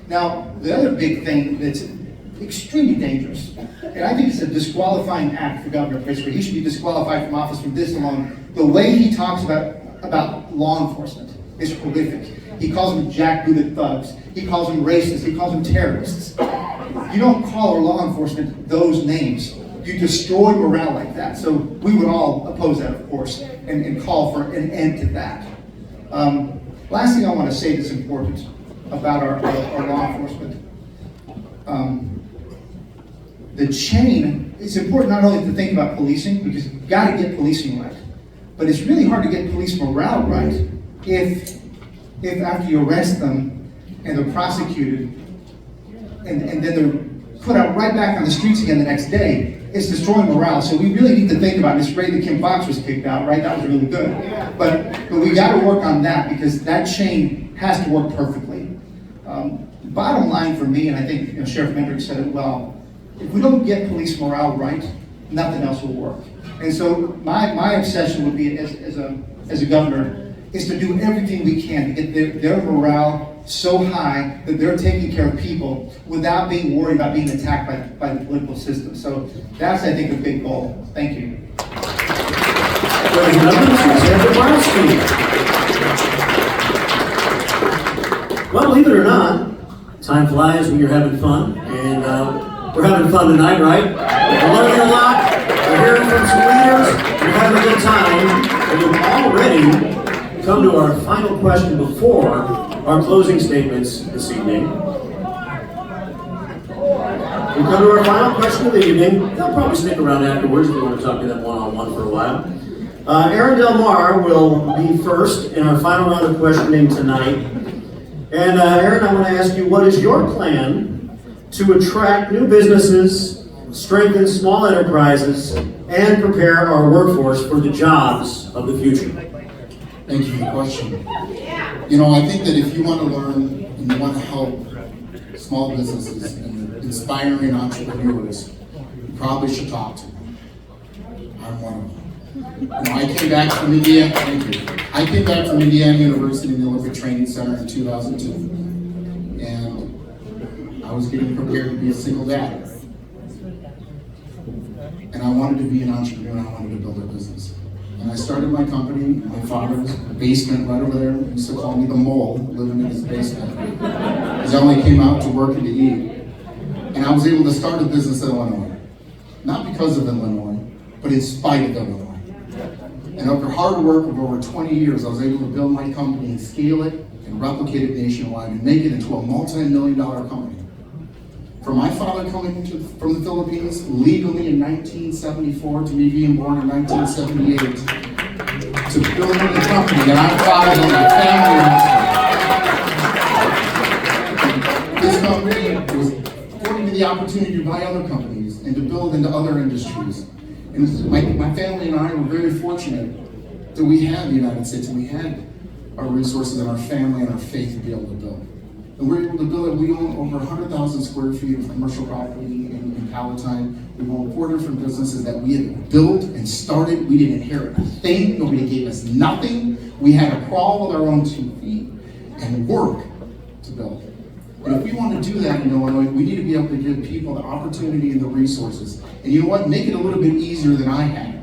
Now, the other big thing that's extremely dangerous, and I think it's a disqualifying act for Governor Pritzker. He should be disqualified from office for this alone. The way he talks about law enforcement is horrific. He calls them jackbooted thugs. He calls them racists. He calls them terrorists. You don't call our law enforcement those names. You destroy morale like that. So we would all oppose that, of course, and call for an end to that. Last thing I want to say that's important about our law enforcement. The chain, it's important not only to think about policing, because you've got to get policing right, but it's really hard to get police morale right if after you arrest them and they're prosecuted and then they're put out right back on the streets again the next day, it's destroying morale. So we really need to think about it. It's great that Kim Foxx was kicked out, right? That was really good. But we got to work on that because that chain has to work perfectly. Bottom line for me, and I think Sheriff Mendrick said it well, if we don't get police morale right, nothing else will work. And so my obsession would be as a governor is to do everything we can to get their morale so high that they're taking care of people without being worried about being attacked by the political system. So that's, I think, a big goal. Thank you. Well, believe it or not, time flies when you're having fun, and we're having fun tonight, right? We're learning a lot, we're hearing from some leaders, we're having a good time, and we've already come to our final question before our closing statements this evening. We've come to our final question of the evening. They'll probably stick around afterwards if you want to talk to them one-on-one for a while. Aaron Del Mar will be first in our final round of questioning tonight. And Aaron, I want to ask you, what is your plan to attract new businesses, strengthen small enterprises, and prepare our workforce for the jobs of the future? Thank you for the question. You know, I think that if you want to learn and you want to help small businesses and inspiring entrepreneurs, you probably should talk to them. I'm one of them. You know, I came back from Indiana. Thank you. I came back from Indiana University in the Olympic Training Center in 2002, and I was getting prepared to be a single dad. And I wanted to be an entrepreneur. I wanted to build a business. And I started my company in my father's basement right over there. He used to call me the mole, living in his basement, because I only came out to work and to eat. And I was able to start a business in Illinois. Not because of Illinois, but in spite of Illinois. And after hard work of over 20 years, I was able to build my company and scale it and replicate it nationwide and make it into a multi-million-dollar company. From my father coming from the Philippines legally in 1974 to me being born in 1978 to building a company that I'm proud of my family. This company was affording me the opportunity to buy other companies and to build into other industries. And my family and I were very fortunate that we had the United States and we had our resources and our family and our faith to be able to build. And we're able to build it. We own over 100,000 square feet of commercial property in Palatine. We own 4 different businesses that we had built and started. We didn't inherit a thing. Nobody gave us nothing. We had to crawl with our own 2 feet and work to build it. And if we want to do that in Illinois, we need to be able to give people the opportunity and the resources. And you know what? Make it a little bit easier than I had.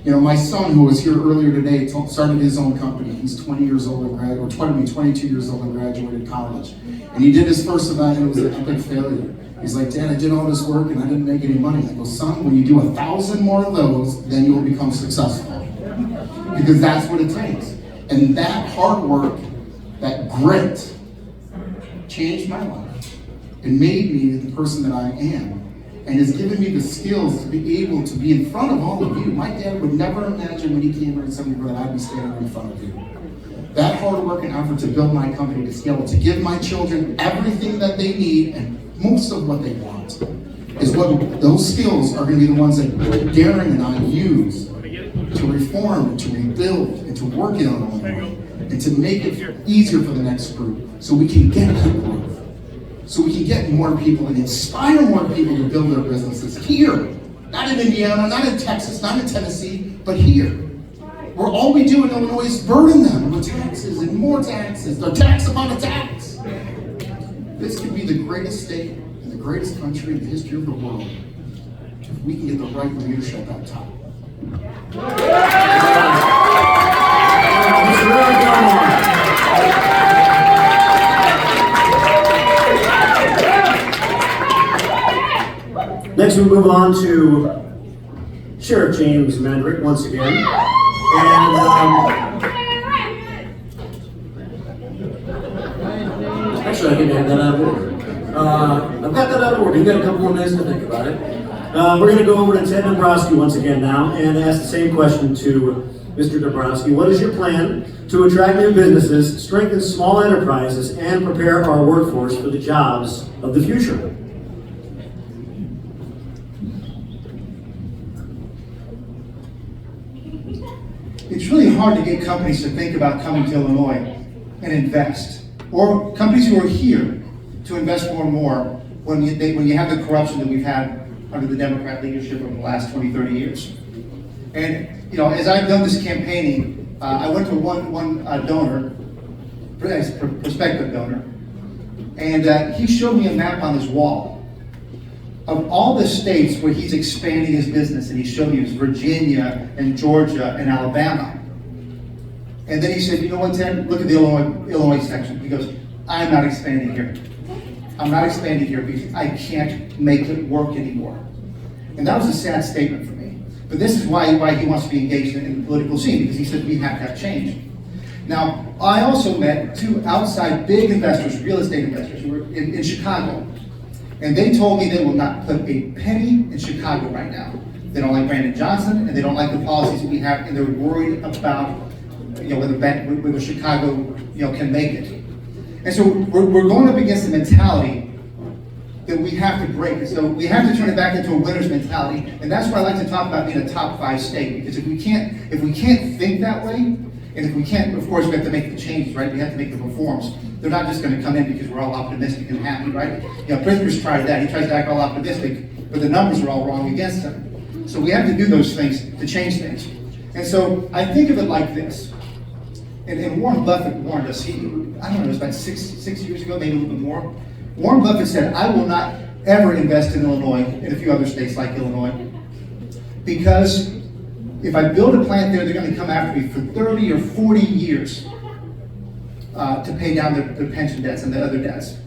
You know, my son, who was here earlier today, started his own company. He's 20 years old and graduated, or 22 years old and graduated college. And he did his first event and it was an epic failure. He's like, Dad, I did all this work and I didn't make any money. I go, son, when you do 1,000 more of those, then you will become successful. Because that's what it takes. And that hard work, that grit, changed my life. It made me the person that I am. And has given me the skills to be able to be in front of all of you. My dad would never imagine when he came here and said that I'd be standing in front of you. That hard work and effort to build my company, to scale it, to give my children everything that they need and most of what they want, is what those skills are going to be the ones that Darren and I use to reform, to rebuild, and to work in Illinois, and to make it easier for the next group so we can get that growth. So we can get more people and inspire more people to build their businesses here. Not in Indiana, not in Texas, not in Tennessee, but here. Where all we do in Illinois is burden them with taxes and more taxes. They're tax upon a tax. This could be the greatest state and the greatest country in the history of the world if we can get the right leadership at top. Mr. Aaron Delmar. Next, we move on to Sheriff James Mandrick once again. And actually, I can have that out of order. I've got that out of order. You've got a couple more minutes to think about it. We're going to go over to Ted Dombrowski once again now and ask the same question to Mr. Dombrowski. What is your plan to attract new businesses, strengthen small enterprises, and prepare our workforce for the jobs of the future? It's really hard to get companies to think about coming to Illinois and invest, or companies who are here to invest more and more when you have the corruption that we've had under the Democrat leadership over the last 20, 30 years. And as I've done this campaigning, I went to one donor, prospective donor, and he showed me a map on his wall of all the states where he's expanding his business, and he showed me it was Virginia and Georgia and Alabama. And then he said, you know what, Ted, look at the Illinois section. He goes, I'm not expanding here. I'm not expanding here because I can't make it work anymore. And that was a sad statement for me. But this is why he wants to be engaged in the political scene, because he said we have to have change. Now, I also met two outside big investors, real estate investors, who were in Chicago. And they told me they will not put a penny in Chicago right now. They don't like Brandon Johnson, and they don't like the policies that we have, and they're worried about whether Chicago can make it. And so we're going up against a mentality that we have to break. So we have to turn it back into a winner's mentality, and that's why I like to talk about being a top 5 state. Because if we can't think that way, and if we can't, of course, we have to make the changes, right? We have to make the reforms. They're not just going to come in because we're all optimistic and happy, right? Pritzker's tried that. He tries to act all optimistic, but the numbers are all wrong against him. So we have to do those things to change things. And so I think of it like this. And Warren Buffett warned us. I don't know, it was about six years ago, maybe a little bit more. Warren Buffett said, I will not ever invest in Illinois and a few other states like Illinois, because if I build a plant there, they're going to come after me for 30 or 40 years to pay down their pension debts and the other debts.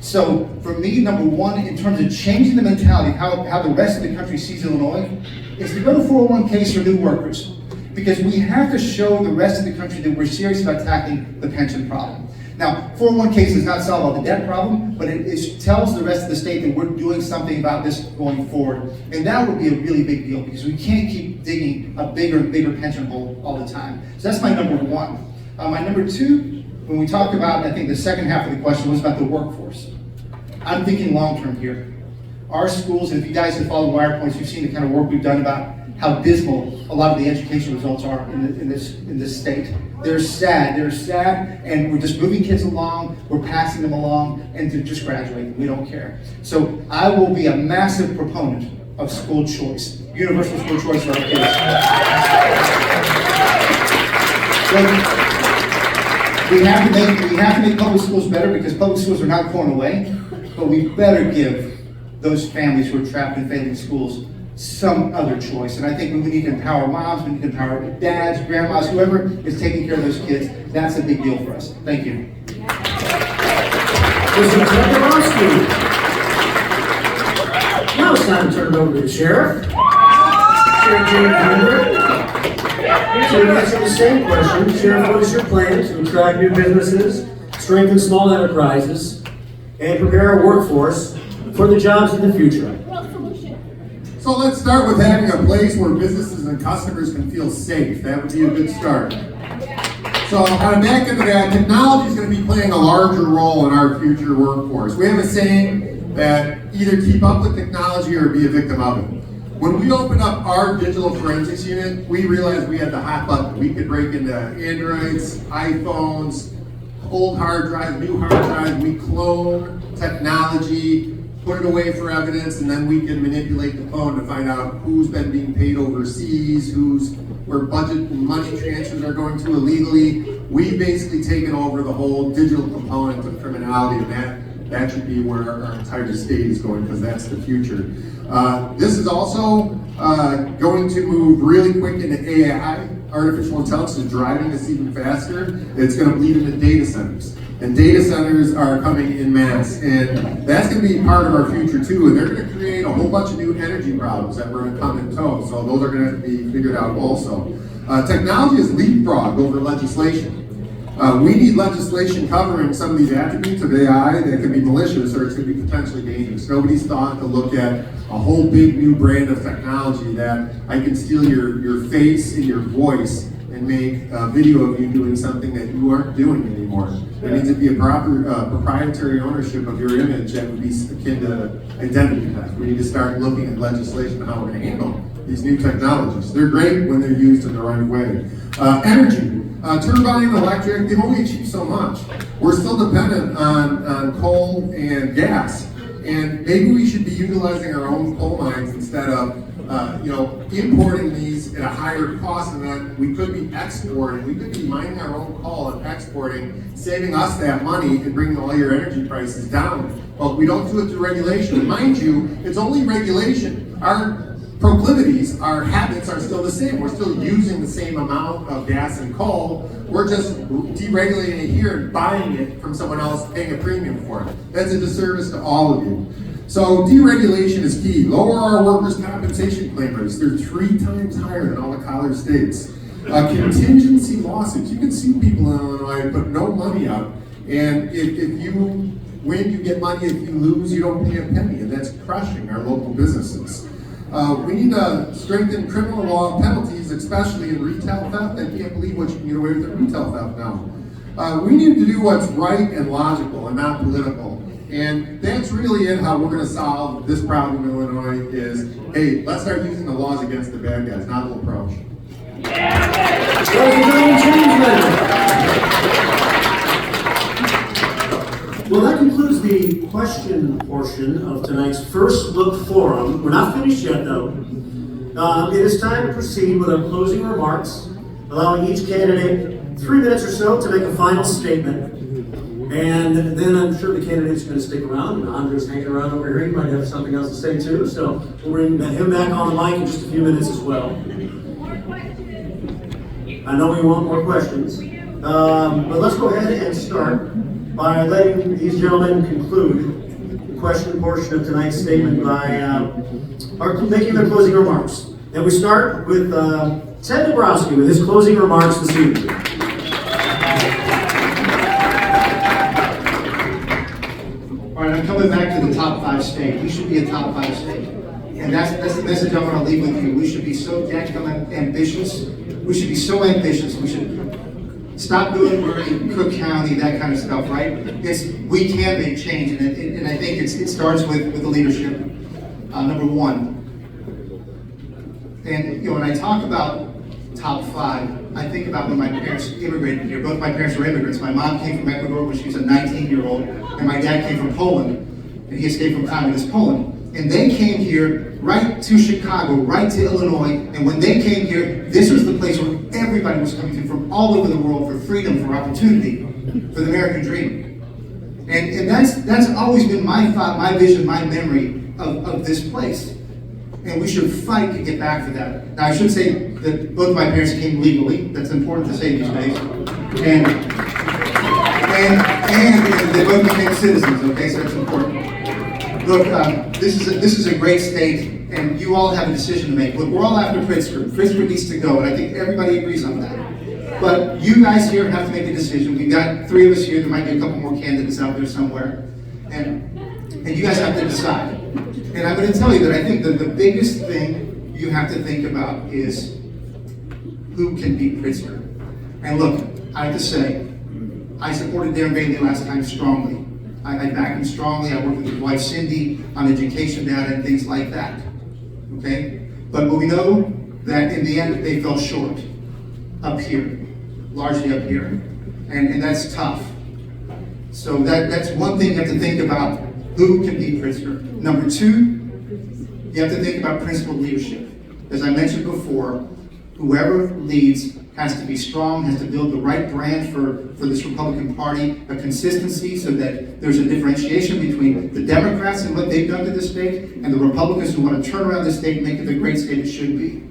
So for me, number one, in terms of changing the mentality of how the rest of the country sees Illinois, is to go to 401ks for new workers. Because we have to show the rest of the country that we're serious about tackling the pension problem. Now, 401ks does not solve all the debt problem, but it tells the rest of the state that we're doing something about this going forward. And that would be a really big deal, because we can't keep digging a bigger and bigger pension hole all the time. So that's my number one. My number two, when we talk about, I think the second half of the question was about the workforce. I'm thinking long-term here. Our schools, and if you guys have followed Wire Points, you've seen the kind of work we've done about how dismal a lot of the education results are in this state. They're sad, and we're just moving kids along, we're passing them along, and they're just graduating. We don't care. So I will be a massive proponent of school choice, universal school choice for our kids. We have to make public schools better, because public schools are not going away, but we better give those families who are trapped in failing schools some other choice. And I think we need to empower moms, we need to empower dads, grandmas, whoever is taking care of those kids. That's a big deal for us. Thank you. Now it's time to turn it over to the Sheriff. Sheriff James Mandrick. So to answer the same question, Sheriff, what is your plan to attract new businesses, strengthen small enterprises, and prepare our workforce for the jobs in the future? So let's start with having a place where businesses and customers can feel safe. That would be a good start. So on the back end of that, technology is going to be playing a larger role in our future workforce. We have a saying that either keep up with technology or be a victim of it. When we opened up our digital forensics unit, we realized we had the hot button. We could break into Androids, iPhones, old hard drives, new hard drives. We clone technology, put it away for evidence, and then we can manipulate the phone to find out who's been being paid overseas, where budget and money transfers are going to illegally. We've basically taken over the whole digital component of criminality, and that that should be where our entire state is going, because that's the future. This is also going to move really quick into AI. Artificial intelligence is driving this even faster. It's going to bleed into data centers. And data centers are coming in mass. And that's going to be part of our future too. And they're going to create a whole bunch of new energy problems that we're going to come in tow. So those are going to have to be figured out also. Technology has leapfrogged over legislation. We need legislation covering some of these attributes of AI that could be malicious or it's going to be potentially dangerous. Nobody's thought to look at a whole big new brand of technology that I can steal your face and your voice and make a video of you doing something that you aren't doing anymore. There needs to be a proper proprietary ownership of your image that would be akin to identity theft. We need to start looking at legislation on how we're going to handle these new technologies. They're great when they're used in the right way. Energy. Turbine and electric, they've only achieved so much. We're still dependent on coal and gas. And maybe we should be utilizing our own coal mines instead of importing these at a higher cost, and then we could be exporting. We could be mining our own coal and exporting, saving us that money and bringing all your energy prices down. But we don't do it through regulation. And mind you, it's only regulation. Our proclivities, our habits are still the same. We're still using the same amount of gas and coal. We're just deregulating it here and buying it from someone else, paying a premium for it. That's a disservice to all of you. So deregulation is key. Lower our workers' compensation claim rates. They're 3 times higher than all the college states. Contingency lawsuits. You can sue people in Illinois and put no money up. And if you win, you get money. If you lose, you don't pay a penny. And that's crushing our local businesses. We need to strengthen criminal law penalties, especially in retail theft. I can't believe what you can get away with in retail theft now. We need to do what's right and logical and not political. And that's really it, how we're going to solve this problem in Illinois is, hey, let's start using the laws against the bad guys, not the approach. Well, that concludes the question portion of tonight's First Look Forum. We're not finished yet, though. It is time to proceed with our closing remarks, allowing each candidate 3 minutes or so to make a final statement. And then I'm sure the candidate's going to stick around. Andre's hanging around over here. He might have something else to say, too. So we'll bring him back on the mic in just a few minutes as well. I know we want more questions. But let's go ahead and start by letting these gentlemen conclude the question portion of tonight's statement by making their closing remarks. And we start with Ted Dabrowski with his closing remarks this evening. All right, I'm coming back to the top 5 state. We should be a top 5 state. And that's the message I want to leave with you. We should be so dadgum ambitious. We should be so ambitious. We should stop doing Murray, Cook County, that kind of stuff, right? We can make change, and I think it starts with the leadership. Number 1. And when I talk about top 5, I think about when my parents immigrated here. Both my parents were immigrants. My mom came from Ecuador when she was a 19-year-old, and my dad came from Poland, and he escaped from communist Poland. And they came here right to Chicago, right to Illinois, and when they came here, this was the place where everybody was coming to from all over the world for freedom, for opportunity, for the American dream. And that's always been my thought, my vision, my memory of this place. And we should fight to get back to that. Now, I should say that both my parents came legally. That's important to say these days. And they both became citizens, okay, so that's important. Look, this is a great state, and you all have a decision to make. Look, we're all after Pritzker. Pritzker needs to go, and I think everybody agrees on that. But you guys here have to make a decision. We've got 3 of us here. There might be a couple more candidates out there somewhere. And you guys have to decide. And I'm going to tell you that I think that the biggest thing you have to think about is who can beat Pritzker. And look, I have to say, I supported Darren Bailey last time strongly. I back him strongly. I worked with his wife Cindy on education data and things like that. Okay? But we know that in the end they fell short up here, largely up here. And that's tough. So that's one thing you have to think about, who can beat Pritzker. Number 2, you have to think about principled leadership. As I mentioned before, whoever leads has to be strong, has to build the right brand for this Republican Party, a consistency so that there's a differentiation between the Democrats and what they've done to this state and the Republicans who want to turn around this state and make it the great state it should be.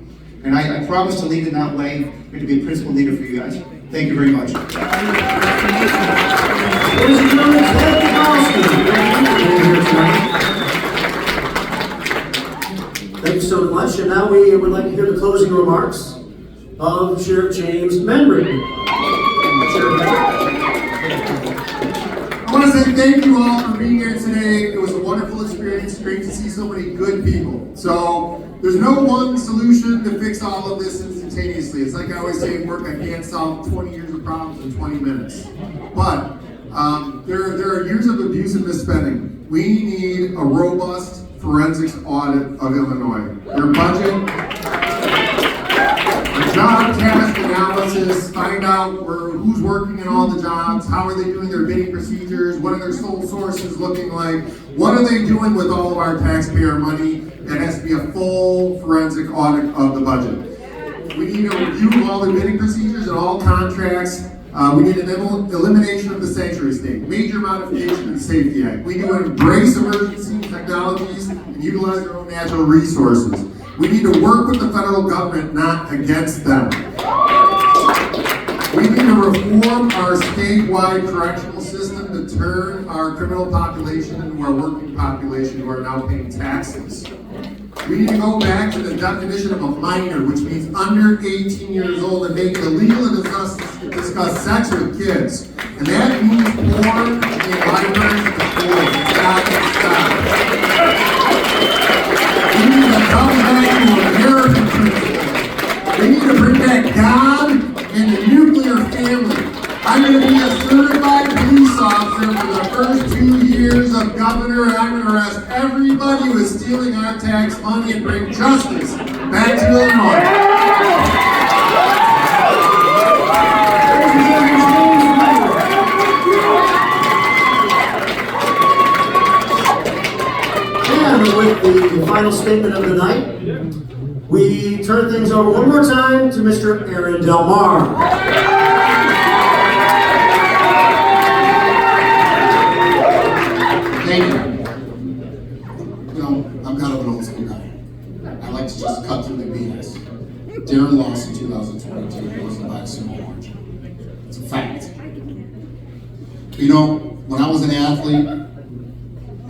And I promise to lead in that way and to be a principal leader for you guys. Thank you very much. Ladies and gentlemen, Ted Kowalski. Thank you so much. And now we would like to hear the closing remarks of Sheriff James Menrick. Sheriff I want to say thank you all for being here today. It was a wonderful experience. Great to see so many good people. So there's no one solution to fix all of this instantaneously. It's like I always say in work, I can't solve 20 years of problems in 20 minutes. But there are years of abuse and misspending. We need a robust forensics audit of Illinois. Their budget, a job task analysis, find out who's working in all the jobs, how are they doing their bidding procedures, what are their sole sources looking like, what are they doing with all of our taxpayer money. That has to be a full forensic audit of the budget. We need a review of all the bidding procedures and all contracts. We need an elimination of the sanctuary state, major modification of the Safety Act. We need to embrace emergency technologies and utilize our own natural resources. We need to work with the federal government, not against them. We need to reform our statewide correctional system to turn our criminal population into our working population who are now paying taxes. We need to go back to the definition of a minor, which means under 18 years old, and make it illegal to discuss sex with kids. And that means porn in libraries and schools. Stop. We need to come back to American principles. We need to bring back God and the nuclear family. I'm going to be a certified police officer for the first 2 years of governor, and I'm going to arrest everybody who is stealing our tax money and bring justice back to Illinois. And with the final statement of the night, we turn things over one more time to Mr. Aaron Del Mar. Thank you. You know, I'm kind of an old school guy. I like to just cut through the BS. Darren lost in 2022. It wasn't by a small margin. It's a fact. You know, when I was an athlete,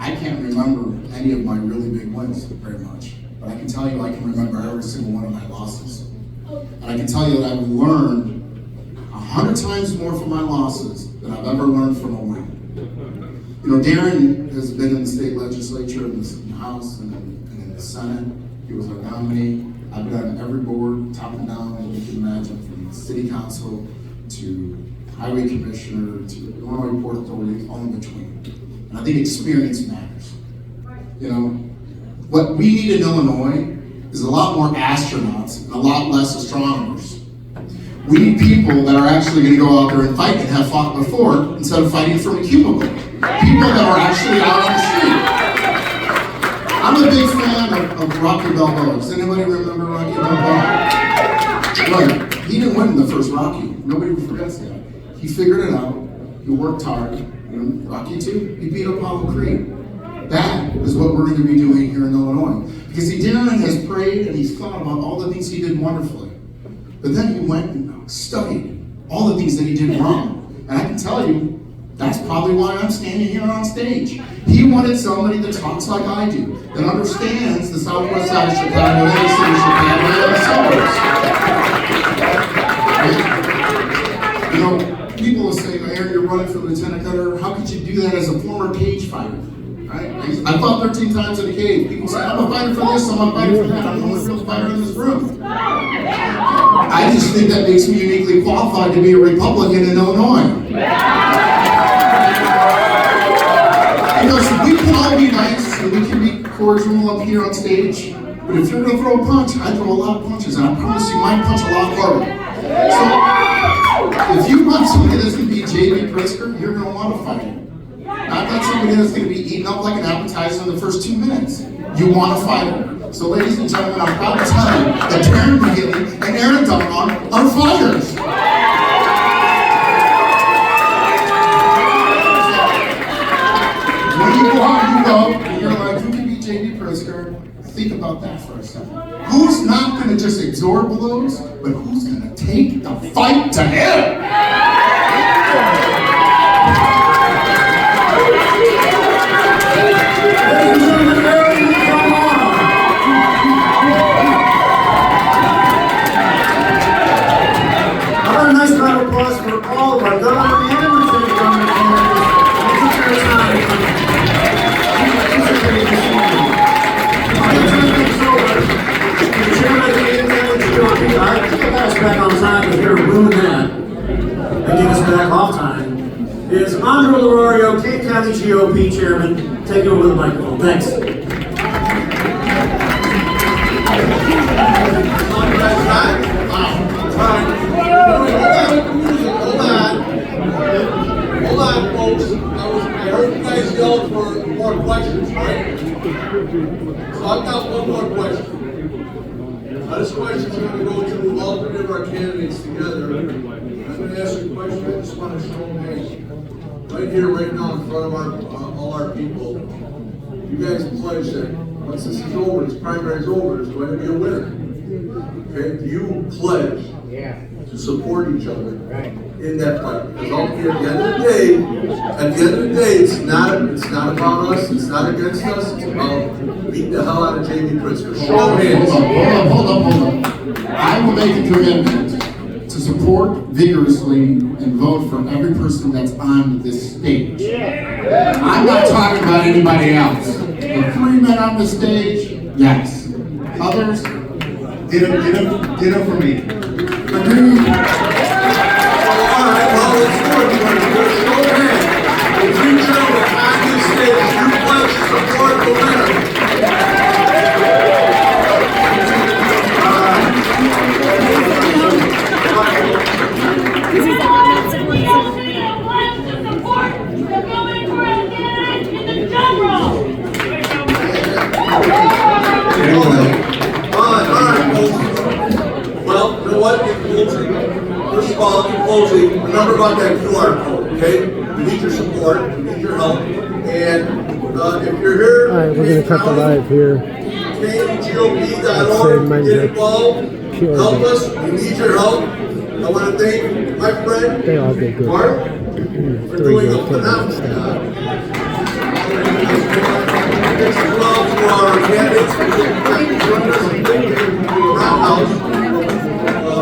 I can't remember any of my really big wins very much. But I can tell you I can remember every single one of my losses. And I can tell you that I've learned 100 times more from my losses than I've ever learned from a win. You know, Darren has been in the state legislature, in the House, and in the Senate. He was our nominee. I've been on every board, top and down, that you can imagine, from the city council to highway commissioner to Illinois Port Authority, all in between. And I think experience matters. You know, what we need in Illinois is a lot more astronauts and a lot less astronomers. We need people that are actually going to go out there and fight and have fought before instead of fighting from a cubicle. People that are actually out on the street. I'm a big fan of Rocky Balboa. Does anybody remember Rocky Balboa? Right. He didn't win the first Rocky. Nobody forgets that. He figured it out. He worked hard. And Rocky 2, he beat Apollo Creed. That is what we're going to be doing here in Illinois. Because Darren has prayed and he's thought about all the things he did wonderfully. But then he went and studied all the things that he did wrong. And I can tell you, that's probably why I'm standing here on stage. He wanted somebody that talks like I do, that understands the southwest side of Chicago, and the city of Chicago, and the suburbs. You know, people will say, Aaron, you're running for lieutenant governor. How could you do that as a former cage fighter? Right? I fought 13 times in a cage. People say, I'm a fighter for this, I'm a fighter for that. I'm the only real fighter in this room. I just think that makes me uniquely qualified to be a Republican in Illinois. Because we can all be nice and we can be cordial up here on stage, but if you're going to throw a punch, I throw a lot of punches, and I promise you mine punch a lot harder. So, if you want somebody that's going to be J.B. Pritzker, you're going to want to fight him. Not that somebody that's going to be eaten up like an appetizer in the first 2 minutes. You want to fight him. So ladies and gentlemen, I'm proud to tell you that Darren McGinley and Aaron Delmar are fighters. When you go out, you go, and you're like, who can beat J.B. Pritzker? Think about that for a second. Who's not going to just absorb blows, but who's going to take the fight to him? How about a nice round of applause for all of our governor and lieutenant governor candidates? Thank you for your time. I think I got us back on time, but here ruin that and get us back off time is Andrew Lorario, Kane County GOP Chairman, taking over the microphone. Thanks. Hold on, folks. I heard you guys yell for more questions, right? So I've got one more question. This question is going to go to all three of our candidates together. I'm going to ask you a question. I just want to show hands. Right here, right now, in front of all our people. You guys pledge that once this is over, this primary is over, there's going to be a winner. Okay? Do you pledge to support each other in that fight? Because ultimately, at the end of the day, it's not about us, it's not against us, it's about beating the hell out of J.B. Pritzker. Show of hands. Hold up. I will make a commitment to support vigorously and vote for every person that's on this stage. I'm not talking about anybody else. The 3 men on the stage, yes. Others, Ditto for me. agreed. Alright, well, let's do it. We're going to show of hands. If you gentlemen on this stage, you pledge to support the winner. Well, you know what? First of all, in closing, remember about that QR code, okay? We need your support, we need your help, and if you're here, All right, we're gonna cut the live here. KGOP.org, get involved, help us, we need your help. I want to thank my friend, They all did good. Mark, for Three doing a good phenomenal candidates. job. Thanks as well to our candidates for taking time to join us and thank you to the Roundhouse.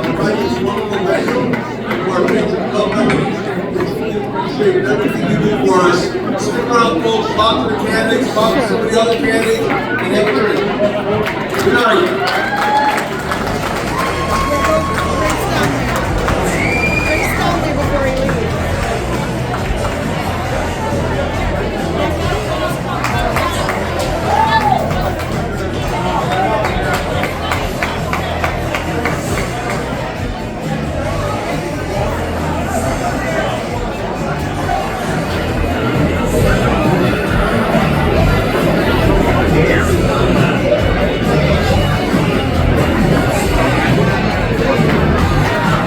Provide this wonderful venue to our major club members. Appreciate everything you do for us. Stick around, folks, talk to the candidates, talk to some of the other candidates, and have a good night.